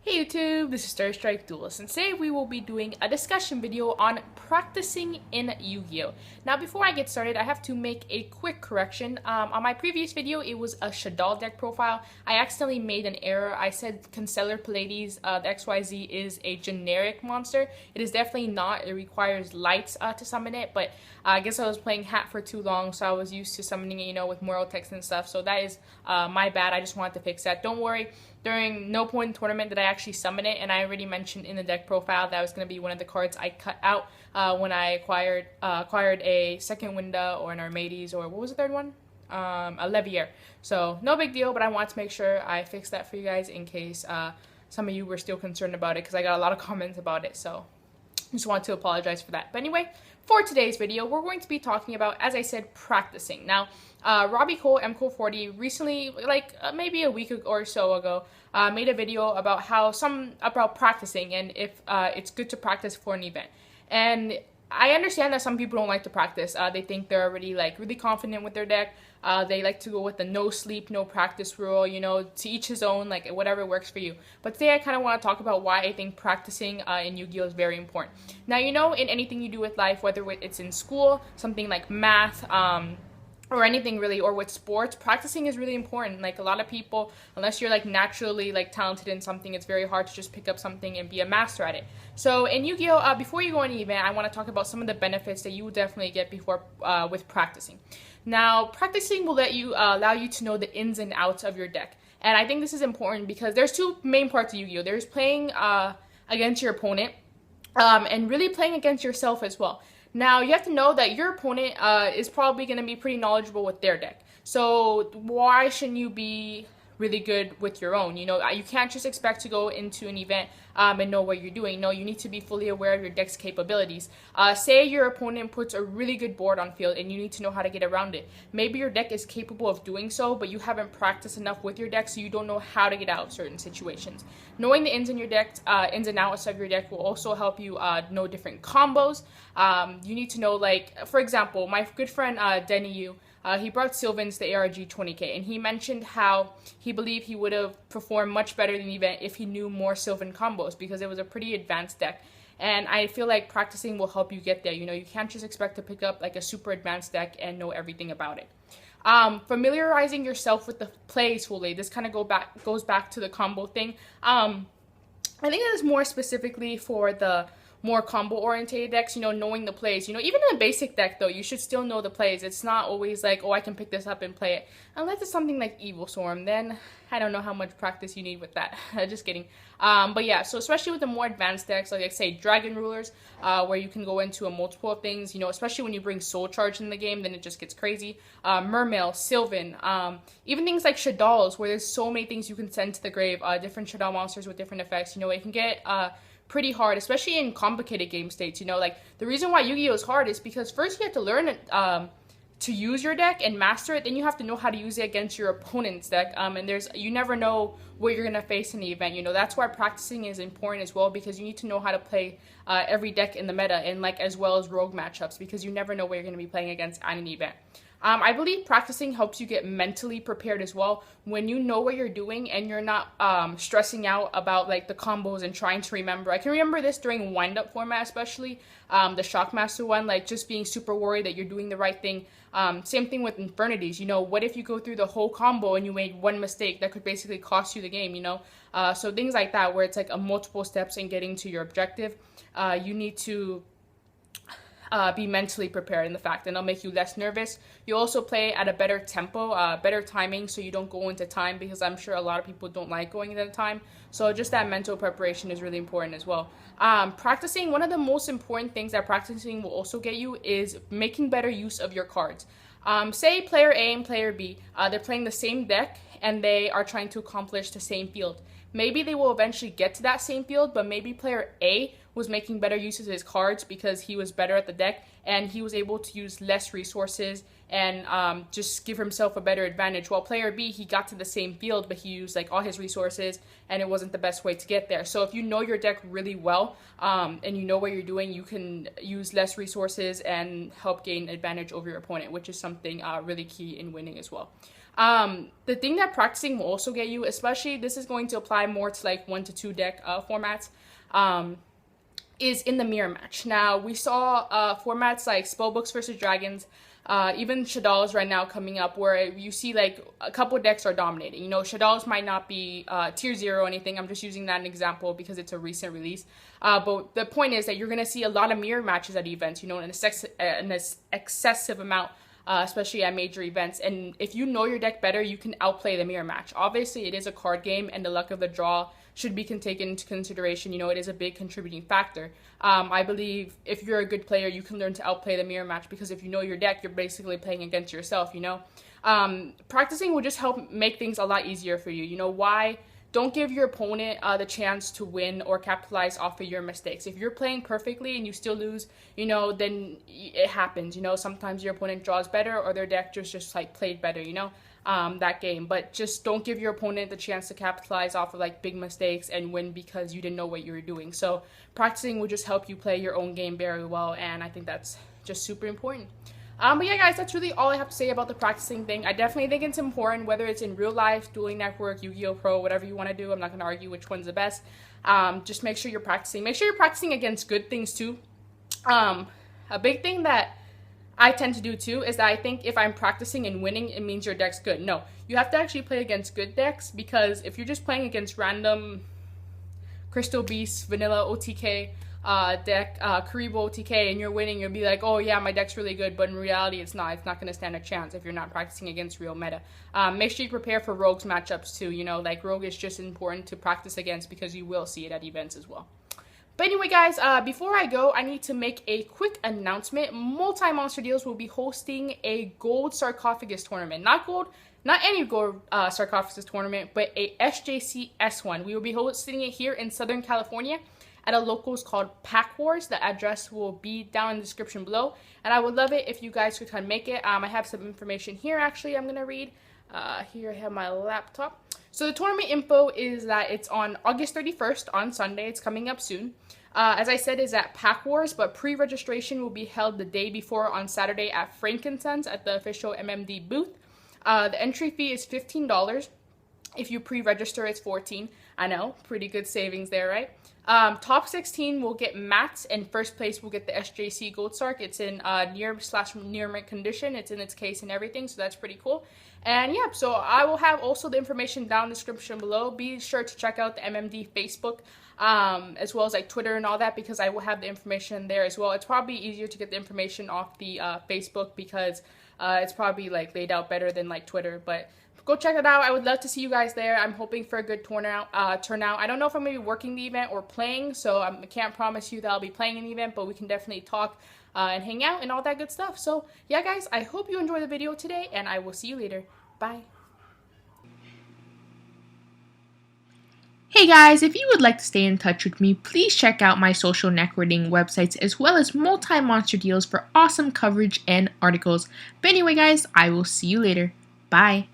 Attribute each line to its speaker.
Speaker 1: Hey YouTube, this is Starstrike Duelist, and today we will be doing a discussion video on practicing in Yu-Gi-Oh! Now before I get started, I have to make a quick correction. On my previous video, it was a Shadal deck profile. I accidentally made an error. I said Constellar Pleiades, the XYZ is a generic monster. It is definitely not. It requires lights to summon it, but I guess I was playing Hat for too long, so I was used to summoning it, with moral text and stuff, so that is my bad. I just wanted to fix that. Don't worry. During no point in tournament did I actually summon it, and I already mentioned in the deck profile that was going to be one of the cards I cut out when I acquired a second window or an Armades, or what was the third one? A Levier. So no big deal, but I want to make sure I fix that for you guys in case some of you were still concerned about it, because I got a lot of comments about it, so just want to apologize for that. But anyway, for today's video, we're going to be talking about, as I said, practicing. Now, Robbie Cole, MCole40, recently, maybe a week or so ago, made a video about about practicing and if it's good to practice for an event. And I understand that some people don't like to practice. They think they're already really confident with their deck. They like to go with the no sleep, no practice rule, to each his own, whatever works for you. But today I kind of want to talk about why I think practicing in Yu-Gi-Oh! Is very important. Now, in anything you do with life, whether it's in school, something like math, or anything really, or with sports, practicing is really important. A lot of people, unless you're naturally talented in something, it's very hard to just pick up something and be a master at it. So in Yu-Gi-Oh, before you go on an event, I want to talk about some of the benefits that you will definitely get before with practicing. Now, practicing will allow you to know the ins and outs of your deck, and I think this is important because there's two main parts of Yu-Gi-Oh. There's playing against your opponent, and really playing against yourself as well. Now, you have to know that your opponent is probably going to be pretty knowledgeable with their deck. So why shouldn't you be really good with your own? You can't just expect to go into an event and know what you're doing. No, you need to be fully aware of your deck's capabilities. Say your opponent puts a really good board on field and you need to know how to get around it. Maybe your deck is capable of doing so, but you haven't practiced enough with your deck, so you don't know how to get out of certain situations. Knowing the ins and outs of your deck will also help you know different combos. You need to know, for example, my good friend Denny Yu, he brought Sylvan's the ARG 20K, and he mentioned how he believed he would have performed much better in the event if he knew more Sylvan combos, because it was a pretty advanced deck. And I feel like practicing will help you get there. You can't just expect to pick up a super advanced deck and know everything about it. Familiarizing yourself with the plays fully. This kind of goes back to the combo thing. I think that is more specifically for the more combo-oriented decks, knowing the plays. Even in a basic deck, though, you should still know the plays. It's not always oh, I can pick this up and play it. Unless it's something like Evil Storm, then I don't know how much practice you need with that. Just kidding. But yeah, so especially with the more advanced decks, like say Dragon Rulers, where you can go into a multiple of things, especially when you bring Soul Charge in the game, then it just gets crazy. Mermail, Sylvan, even things like Shadals, where there's so many things you can send to the grave, different Shadal monsters with different effects, it can get pretty hard, especially in complicated game states. The reason why Yu-Gi-Oh is hard is because first you have to learn to use your deck and master it, then you have to know how to use it against your opponent's deck, and you never know what you're gonna face in the event. That's why practicing is important as well, because you need to know how to play every deck in the meta, and as well as rogue matchups, because you never know what you're gonna be playing against at an event. I believe practicing helps you get mentally prepared as well. When you know what you're doing and you're not stressing out about the combos and trying to remember. I can remember this during wind-up format, especially the Shockmaster one, just being super worried that you're doing the right thing. Same thing with Infernities. What if you go through the whole combo and you made one mistake that could basically cost you the game, So things like that, where it's a multiple steps in getting to your objective. You need to be mentally prepared in the fact, and it'll make you less nervous. You also play at a better tempo, better timing, so you don't go into time, because I'm sure a lot of people don't like going into time. So just that mental preparation is really important as well. Practicing, one of the most important things that practicing will also get you is making better use of your cards. Say player A and player B, they're playing the same deck and they are trying to accomplish the same field. Maybe they will eventually get to that same field, but maybe player A was making better use of his cards because he was better at the deck and he was able to use less resources and just give himself a better advantage. While player B, he got to the same field, but he used all his resources and it wasn't the best way to get there. So if you know your deck really well and you know what you're doing, you can use less resources and help gain advantage over your opponent, which is something really key in winning as well. The thing that practicing will also get you, especially this is going to apply more to like 1 to 2 deck formats, is in the mirror match. Now, we saw formats like Spellbooks versus Dragons, even Shaddoll's right now coming up, where you see like a couple decks are dominating. You know, Shaddoll's might not be tier 0 or anything. I'm just using that as an example because it's a recent release. But the point is that you're going to see a lot of mirror matches at events, you know, an excessive amount. Especially at major events, and if you know your deck better, you can outplay the mirror match. Obviously, it is a card game, and the luck of the draw should be taken into consideration. You know, it is a big contributing factor. I believe if you're a good player, you can learn to outplay the mirror match, because if you know your deck, you're basically playing against yourself, you know. Practicing will just help make things a lot easier for you. You know, why? Don't give your opponent the chance to win or capitalize off of your mistakes. If you're playing perfectly and you still lose, you know, then it happens. You know, sometimes your opponent draws better or their deck just like played better, you know, that game. But just don't give your opponent the chance to capitalize off of like big mistakes and win because you didn't know what you were doing. So practicing will just help you play your own game very well, and I think that's just super important. But yeah, guys, that's really all I have to say about the practicing thing. I definitely think it's important, whether it's in real life, Dueling Network, Yu-Gi-Oh! Pro, whatever you want to do. I'm not going to argue which one's the best. Just make sure you're practicing. Make sure you're practicing against good things, too. A big thing that I tend to do, too, is that I think if I'm practicing and winning, it means your deck's good. No, you have to actually play against good decks, because if you're just playing against random Crystal Beast, Vanilla OTK, deck, Karibo OTK, and you're winning, you'll be like, oh yeah, my deck's really good, but in reality it's not going to stand a chance if you're not practicing against real meta. Make sure you prepare for Rogues matchups too, you know, like Rogue is just important to practice against because you will see it at events as well. But anyway, guys, before I go, I need to make a quick announcement. Multimonster Deals will be hosting a gold Sarcophagus tournament. Not any gold Sarcophagus tournament, but a SJCS one. We will be hosting it here in Southern California at a locals called Warz. The address will be down in the description below, and I would love it if you guys could come make it. I have some information here, actually, I'm going to read. Here I have my laptop. So the tournament info is that it's on August 31st, on Sunday. It's coming up soon. As I said, is at Warz, but pre-registration will be held the day before on Saturday at Frank and Son's at the official MMD booth. The entry fee is $15. If you pre-register, it's $14. I know, pretty good savings there, right? Top 16 will get mats, and first place will get the SJC Gold Sark. It's in near mint condition. It's in its case and everything, so that's pretty cool. And yeah, so I will have also the information down in the description below. Be sure to check out the MMD Facebook, as well as like Twitter and all that, because I will have the information there as well. It's probably easier to get the information off the Facebook, because it's probably like laid out better than like Twitter, but go check it out. I would love to see you guys there. I'm hoping for a good turnout. I don't know if I'm going to be working the event or playing, so I can't promise you that I'll be playing in the event, but we can definitely talk and hang out and all that good stuff. So yeah, guys, I hope you enjoyed the video today, and I will see you later. Bye. Hey guys, if you would like to stay in touch with me, please check out my social networking websites as well as Multimonster Deals for awesome coverage and articles. But anyway, guys, I will see you later. Bye.